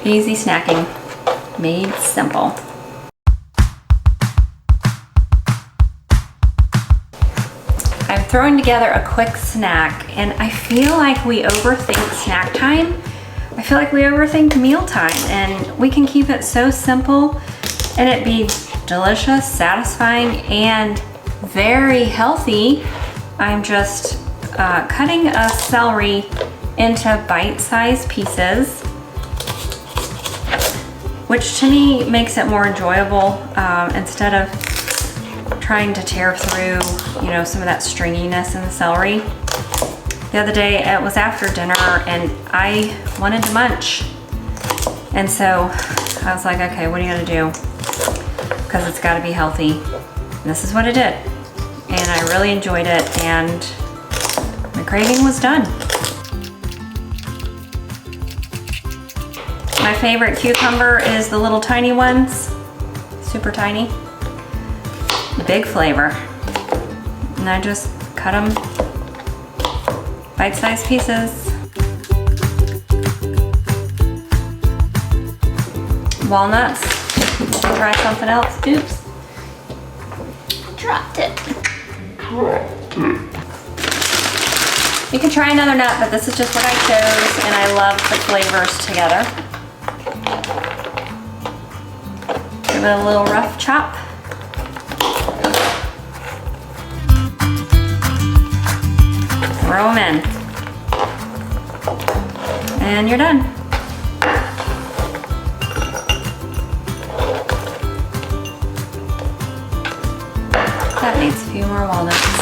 Easy snacking, made simple. I'm throwing together a quick snack, and I feel like we overthink snack time. I feel like we overthink mealtime, and we can keep it so simple and it be delicious, satisfying, and very healthy. I'm just cutting a celery into bite-sized pieces, which to me makes it more enjoyable instead of trying to tear through, you know, some of that stringiness in the celery. The other day, it was after dinner and I wanted to munch. And so I was like, okay, what are you gonna do? Because it's gotta be healthy. And this is what I did. And I really enjoyed it, and my craving was done. My favorite cucumber is the little tiny ones, super tiny. Big flavor. And I just cut them bite-sized pieces. Walnuts. Try something else. Oops. Dropped it. You can try another nut, but this is just what I chose, and I love the flavors together. Give it a little rough chop. Throw them in. And you're done. That needs a few more walnuts.